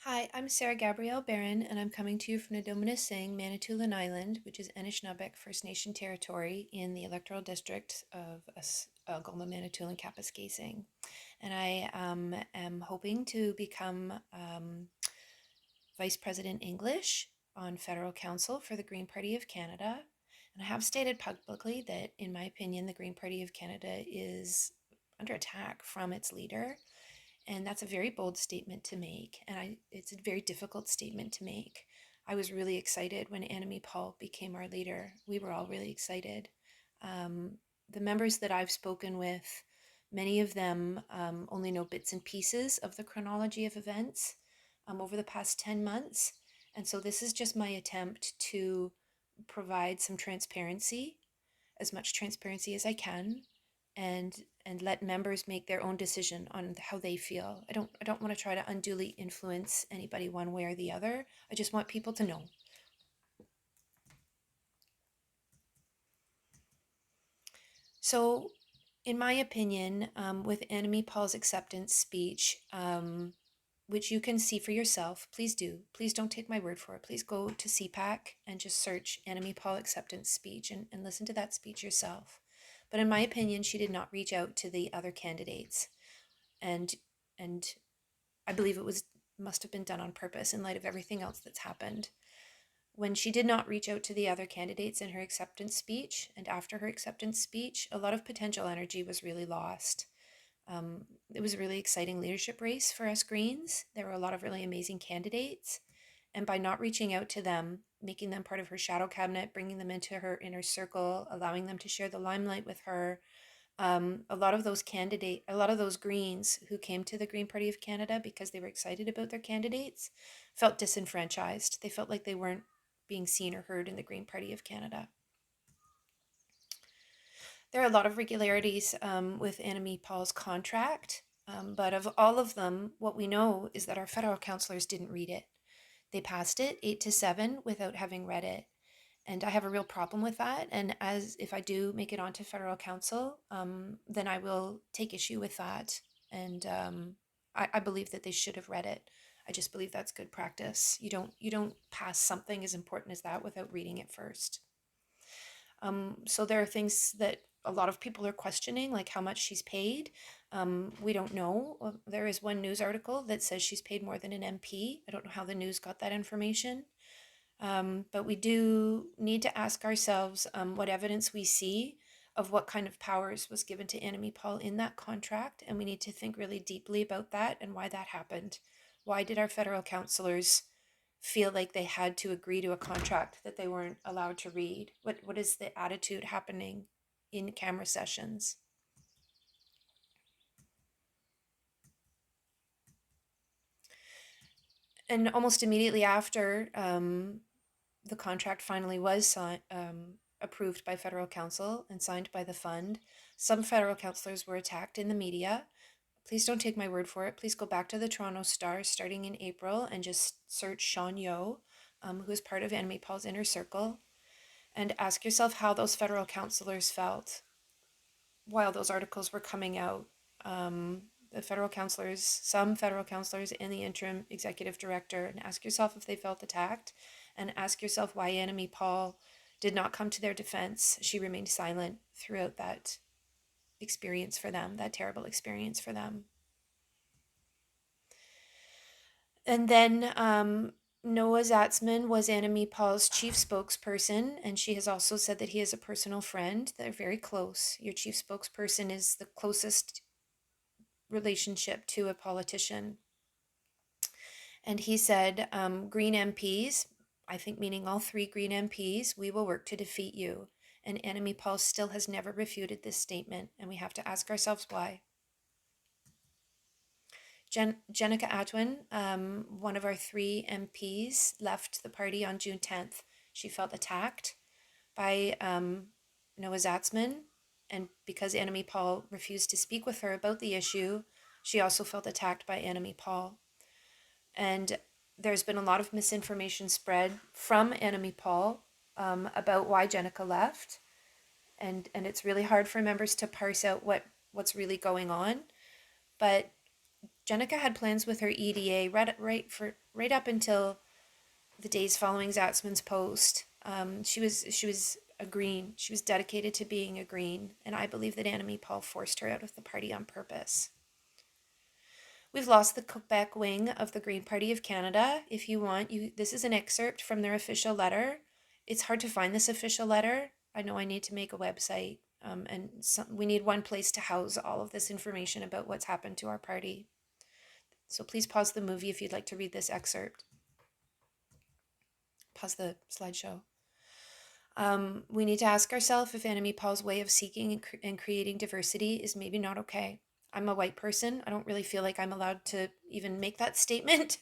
Hi, I'm Sarah Gabrielle Barron, and I'm coming to you from Nadominus Manitoulin Island, which is Anishinaabeg First Nation territory in the electoral district of Algoma, Manitoulin, Kapuskasing. And I am hoping to become Vice President English on federal council for the Green Party of Canada. And I have stated publicly that, in my opinion, the Green Party of Canada is under attack from its leader. And that's a very bold statement to make. And it's a very difficult statement to make. I was really excited when Annamie Paul became our leader. We were all really excited. Um, the members that I've spoken with, many of them only know bits and pieces of the chronology of events over the past 10 months. And so this is just my attempt to provide some transparency, as much transparency as I can, and let members make their own decision on how they feel. I don't want to try to unduly influence anybody one way or the other. I just want people to know. So, in my opinion, with Annamie Paul's acceptance speech, which you can see for yourself, please do. Please don't take my word for it. Please go to CPAC and just search Annamie Paul acceptance speech and listen to that speech yourself. But in my opinion, she did not reach out to the other candidates. And and I believe it must have been done on purpose in light of everything else that's happened. When she did not reach out to the other candidates in her acceptance speech and after her acceptance speech, a lot of potential energy was really lost. It was a really exciting leadership race for us Greens. There were a lot of really amazing candidates. And by not reaching out to them, making them part of her shadow cabinet, bringing them into her inner circle, allowing them to share the limelight with her, a lot of those Greens who came to the Green Party of Canada because they were excited about their candidates felt disenfranchised. They felt like they weren't being seen or heard in the Green Party of Canada. There are a lot of regularities with Annamie Paul's contract, but of all of them, what we know is that our federal councillors didn't read it. They passed it 8-7 without having read it. And I have a real problem with that. And as if I do make it onto federal council, then I will take issue with that. And I believe that they should have read it. I just believe that's good practice. You don't pass something as important as that without reading it first. So there are things that a lot of people are questioning, like how much she's paid. We don't know. There is one news article that says she's paid more than an MP. I don't know how the news got that information. But we do need to ask ourselves what evidence we see of what kind of powers was given to Annamie Paul in that contract, and we need to think really deeply about that and why that happened. Why did our federal councillors feel like they had to agree to a contract that they weren't allowed to read? What is the attitude happening in camera sessions? And almost immediately after the contract finally was approved by federal council and signed by the fund, some federal councillors were attacked in the media. Please don't take my word for it. Please go back to the Toronto Star starting in April and just search Sean Yeo, who is part of Annamie Paul's inner circle, and ask yourself how those federal councillors felt while those articles were coming out. The federal councillors, some federal councillors, and the interim executive director, and ask yourself if they felt attacked, and ask yourself why Annamie Paul did not come to their defense. She remained silent throughout that experience for them, that terrible experience for them. And then Noah Zatzman was Annamie Paul's chief spokesperson, and she has also said that he is a personal friend. They're very close. Your chief spokesperson is the closest relationship to a politician. And he said, Green MPs, I think meaning all three Green MPs, we will work to defeat you. And Annamie Paul still has never refuted this statement, and we have to ask ourselves why. Jennica Atwin, one of our three MPs, left the party on June 10th. She felt attacked by Noah Zatzman, and because Annamie Paul refused to speak with her about the issue, she also felt attacked by Annamie Paul. And there's been a lot of misinformation spread from Annamie Paul about why Jennica left, and it's really hard for members to parse out what's really going on. But Jennica had plans with her EDA right up until the days following Zatzman's post. She was a Green. She was dedicated to being a Green, and I believe that Annamie Paul forced her out of the party on purpose. We've lost the Quebec wing of the Green Party of Canada. If you want, this is an excerpt from their official letter. It's hard to find this official letter. I know I need to make a website, we need one place to house all of this information about what's happened to our party. So please pause the movie if you'd like to read this excerpt. Pause the slideshow. We need to ask ourselves if Annamie Paul's way of seeking and creating diversity is maybe not okay. I'm a white person. I don't really feel like I'm allowed to even make that statement.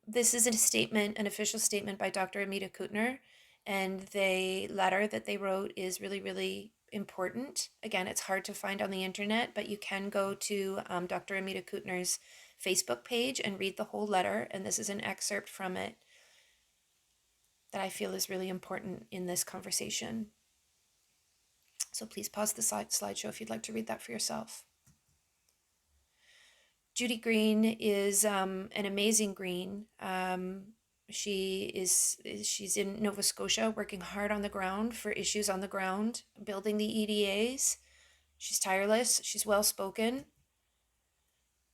This is a statement, an official statement by Dr. Amita Kutner, and the letter that they wrote is really, really important. Again, it's hard to find on the internet, but you can go to Dr. Amita Kutner's Facebook page and read the whole letter, and this is an excerpt from it that I feel is really important in this conversation. So please pause the slideshow if you'd like to read that for yourself. Judy Green is an amazing Green. She's in Nova Scotia working hard on the ground for issues on the ground, building the EDAs. She's tireless, she's well-spoken,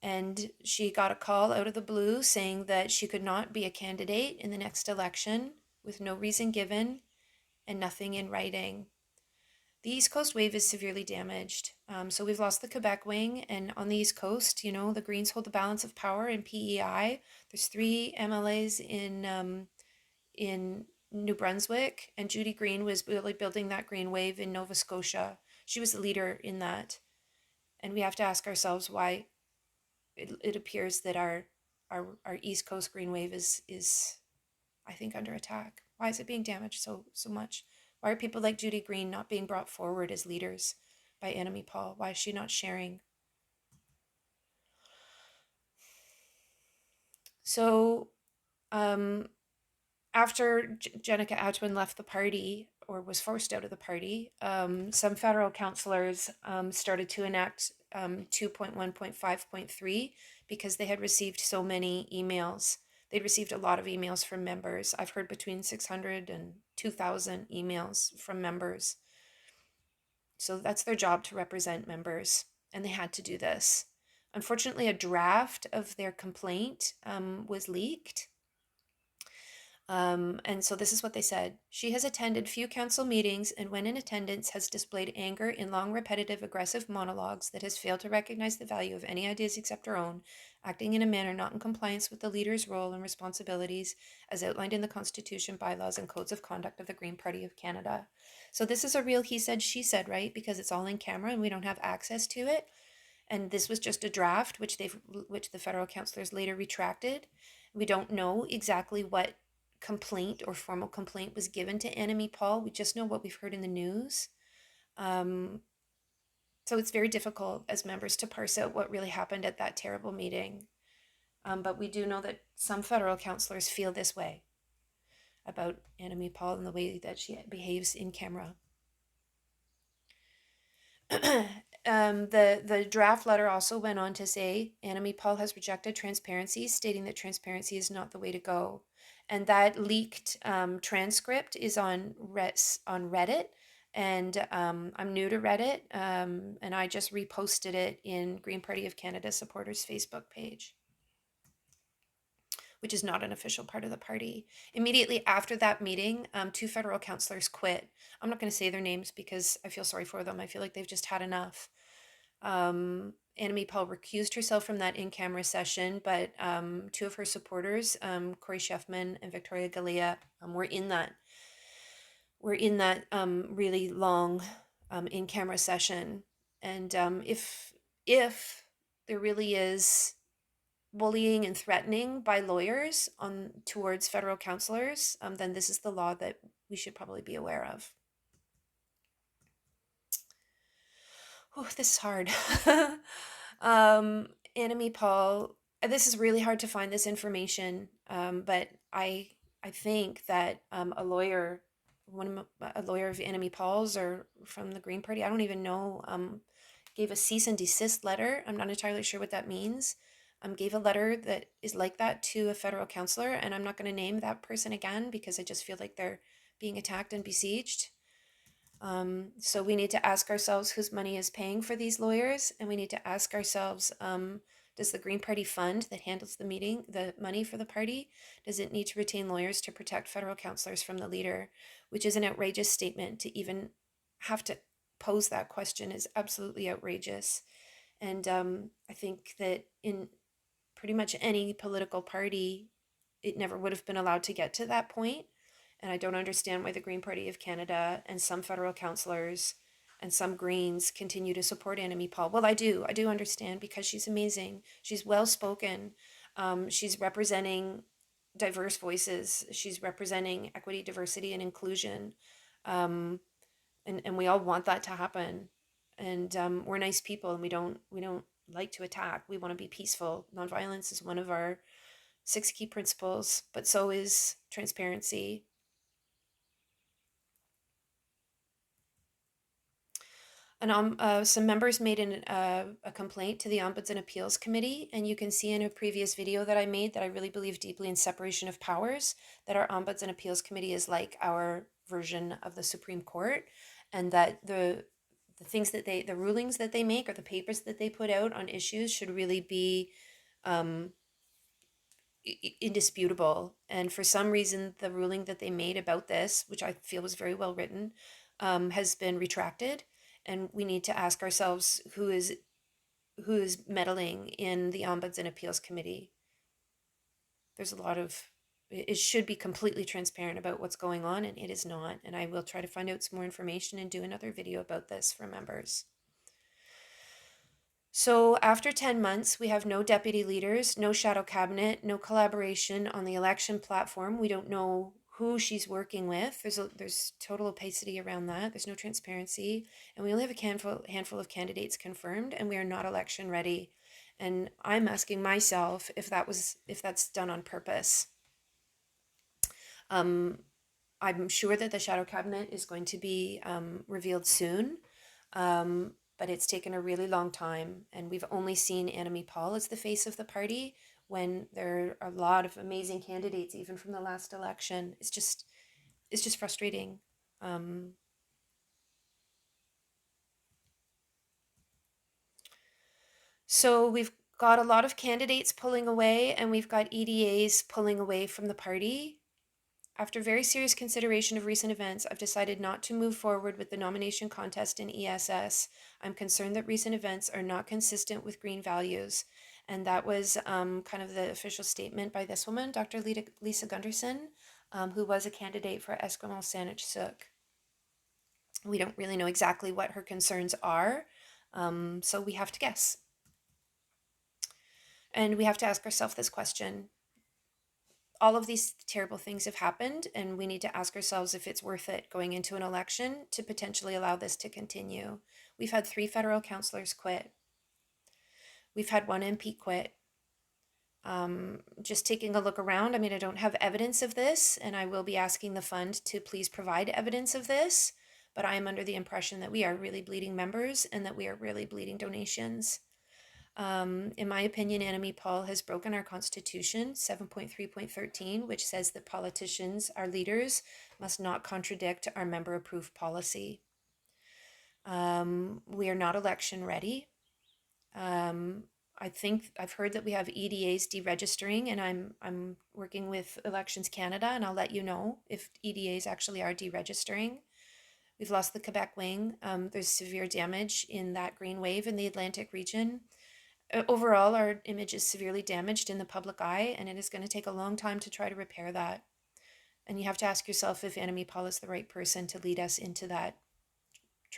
and she got a call out of the blue saying that she could not be a candidate in the next election with no reason given and nothing in writing. The East Coast wave is severely damaged. So we've lost the Quebec wing, and on the East Coast, the Greens hold the balance of power in PEI. There's 3 MLAs in New Brunswick, and Judy Green was really building that green wave in Nova Scotia. She was the leader in that. And we have to ask ourselves why it appears that our East Coast green wave is I think under attack. Why is it being damaged so much? Why are people like Judy Green not being brought forward as leaders by Annamie Paul? Why is she not sharing? So after Jennica Atwin left the party, or was forced out of the party, some federal councillors started to enact 2.1.5.3 because they had received so many emails. They'd received a lot of emails from members. I've heard between 600 and 2,000 emails from members. So that's their job, to represent members, and they had to do this. Unfortunately, a draft of their complaint was leaked. And so this is what they said. She has attended few council meetings and when in attendance has displayed anger in long, repetitive, aggressive monologues that has failed to recognize the value of any ideas except her own, acting in a manner not in compliance with the leader's role and responsibilities as outlined in the Constitution, bylaws, and codes of conduct of the Green Party of Canada. So this is a real he said, she said, right? Because it's all in camera and we don't have access to it. And this was just a draft, which the federal councillors later retracted. We don't know exactly what complaint or formal complaint was given to Annamie Paul. We just know what we've heard in the news. So it's very difficult as members to parse out what really happened at that terrible meeting. But we do know that some federal councillors feel this way about Annamie Paul and the way that she behaves in camera. The draft letter also went on to say Annamie Paul has rejected transparency, stating that transparency is not the way to go. And that leaked transcript is on Reddit, and I'm new to Reddit, and I just reposted it in Green Party of Canada supporters Facebook page, which is not an official part of the party. Immediately after that meeting, 2 federal councillors quit. I'm not going to say their names because I feel sorry for them. I feel like they've just had enough. Annamie Paul recused herself from that in-camera session, but 2 of her supporters, Corey Sheffman and Victoria Galea, were in that really long in-camera session. And if there really is bullying and threatening by lawyers towards federal councillors, then this is the law that we should probably be aware of. Oh, this is hard. Annamie Paul, this is really hard to find this information, but I think that a lawyer of Annamie Paul's or from the Green Party, I don't even know, gave a cease and desist letter. I'm not entirely sure what that means. Gave a letter that is like that to a federal councillor, and I'm not going to name that person again because I just feel like they're being attacked and besieged. So we need to ask ourselves whose money is paying for these lawyers, and we need to ask ourselves, does the Green Party fund that handles the money for the party, does it need to retain lawyers to protect federal councillors from the leader? Which is an outrageous statement. To even have to pose that question is absolutely outrageous. And I think that in pretty much any political party, it never would have been allowed to get to that point. And I don't understand why the Green Party of Canada and some federal councillors and some Greens continue to support Annamie Paul. Well, I do. I do understand because she's amazing. She's well spoken. She's representing diverse voices. She's representing equity, diversity, and inclusion. And we all want that to happen. And we're nice people, and we don't like to attack. We want to be peaceful. Nonviolence is one of our 6 key principles, but so is transparency. And some members made a complaint to the Ombuds and Appeals Committee, and you can see in a previous video that I made that I really believe deeply in separation of powers, that our Ombuds and Appeals Committee is like our version of the Supreme Court, and that the rulings that they make or the papers that they put out on issues should really be um, indisputable. And for some reason, the ruling that they made about this, which I feel was very well written, has been retracted. And we need to ask ourselves who is meddling in the Ombuds and Appeals Committee. There's a lot of it should be completely transparent about what's going on, and it is not. And I will try to find out some more information and do another video about this for members. So after 10 months, we have no deputy leaders, no shadow cabinet, no collaboration on the election platform. We don't know who she's working with. There's total opacity around that. There's no transparency. And we only have a handful of candidates confirmed, and we are not election ready. And I'm asking myself if that's done on purpose. I'm sure that the shadow cabinet is going to be revealed soon. But it's taken a really long time, and we've only seen Annamie Paul as the face of the party when there are a lot of amazing candidates, even from the last election. It's just frustrating. So we've got a lot of candidates pulling away, and we've got EDAs pulling away from the party. After very serious consideration of recent events, I've decided not to move forward with the nomination contest in ESS. I'm concerned that recent events are not consistent with Green values. And that was kind of the official statement by this woman, Dr. Lisa Gunderson, who was a candidate for Esquimalt Saanich Suk. We don't really know exactly what her concerns are, so we have to guess. And we have to ask ourselves this question. All of these terrible things have happened, and we need to ask ourselves if it's worth it going into an election to potentially allow this to continue. We've had 3 federal councillors quit. We've had 1 MP quit. Just taking a look around, I mean, I don't have evidence of this, and I will be asking the fund to please provide evidence of this, but I am under the impression that we are really bleeding members and that we are really bleeding donations. In my opinion, Annamie Paul has broken our constitution, 7.3.13, which says that politicians, our leaders, must not contradict our member-approved policy. We are not election ready. I think I've heard that we have EDAs deregistering, and I'm working with Elections Canada, and I'll let you know if EDAs actually are deregistering. We've lost the Quebec wing. There's severe damage in that green wave in the Atlantic region. Overall, our image is severely damaged in the public eye, and it is going to take a long time to try to repair that. And you have to ask yourself if Annamie Paul is the right person to lead us into that,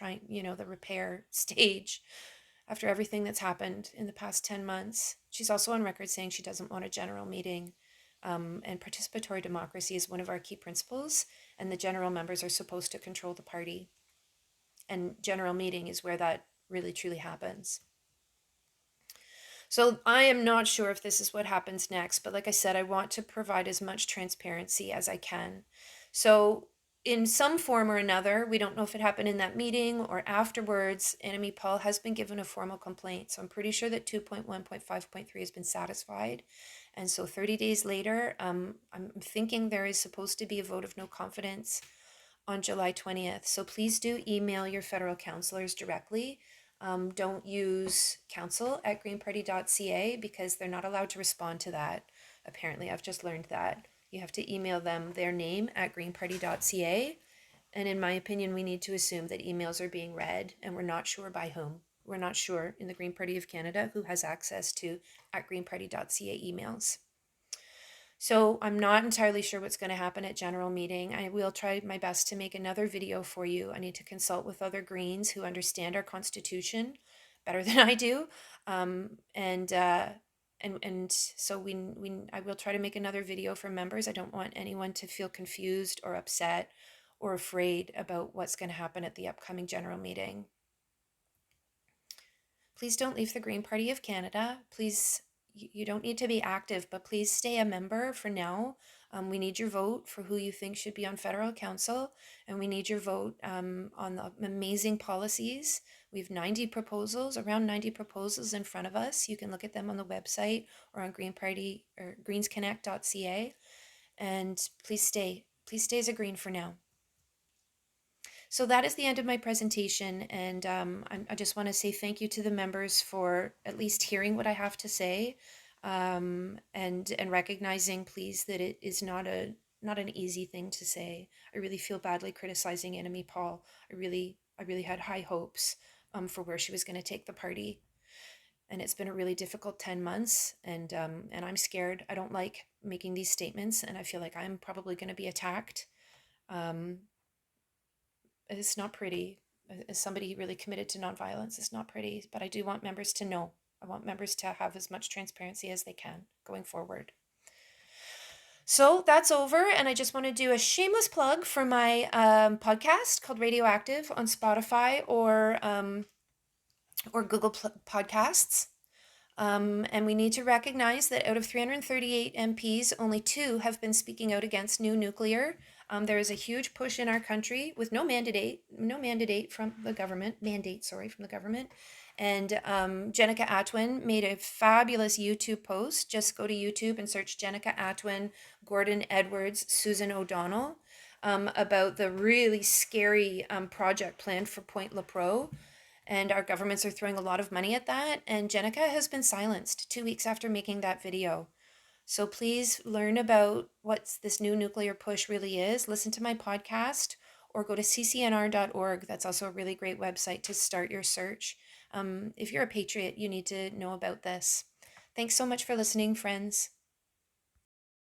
the repair stage after everything that's happened in the past 10 months. She's also on record saying she doesn't want a general meeting. And participatory democracy is one of our key principles, and the general members are supposed to control the party. And general meeting is where that really truly happens. So I am not sure if this is what happens next, but like I said, I want to provide as much transparency as I can. So in some form or another, we don't know if it happened in that meeting or afterwards, Annamie Paul has been given a formal complaint. So I'm pretty sure that 2.1.5.3 has been satisfied. And so 30 days later, I'm thinking there is supposed to be a vote of no confidence on July 20th. So please do email your federal counselors directly. Don't use council@greenparty.ca because they're not allowed to respond to that. Apparently, I've just learned that. You have to email them their name at greenparty.ca. And in my opinion, we need to assume that emails are being read and we're not sure by whom. We're not sure in the Green Party of Canada who has access to at greenparty.ca emails. So I'm not entirely sure what's going to happen at general meeting. I will try my best to make another video for you. I need to consult with other Greens who understand our Constitution better than I do. And so I will try to make another video for members. I don't want anyone to feel confused or upset or afraid about what's going to happen at the upcoming general meeting. Please don't leave the Green Party of Canada. Please, you don't need to be active, but please stay a member for now. We need your vote for who you think should be on federal council, and we need your vote on the amazing policies. We have 90 proposals, around 90 proposals in front of us. You can look at them on the website or on Green Party or greensconnect.ca. And please stay as a Green for now. So that is the end of my presentation, and I just want to say thank you to the members for at least hearing what I have to say, and recognizing, please, that it is not an easy thing to say. I really feel badly criticizing Annamie Paul. I really had high hopes for where she was going to take the party, and it's been a really difficult 10 months, and I'm scared. I don't like making these statements, and I feel like I'm probably going to be attacked. It's not pretty. As somebody really committed to nonviolence, it's not pretty, but I do want members to know. I want members to have as much transparency as they can going forward. So that's over, and I just want to do a shameless plug for my podcast called Radioactive on Spotify or Google Podcasts. And we need to recognize that out of 338 MPs, only 2 have been speaking out against new nuclear. There is a huge push in our country with no mandate from the government, And Jennica Atwin made a fabulous YouTube post. Just go to YouTube and search Jennica Atwin, Gordon Edwards, Susan O'Donnell, about the really scary project planned for Point Lepreau. And our governments are throwing a lot of money at that. And Jennica has been silenced 2 weeks after making that video. So please learn about what this new nuclear push really is. Listen to my podcast or go to ccnr.org. That's also a really great website to start your search. If you're a patriot, you need to know about this. Thanks so much for listening, friends.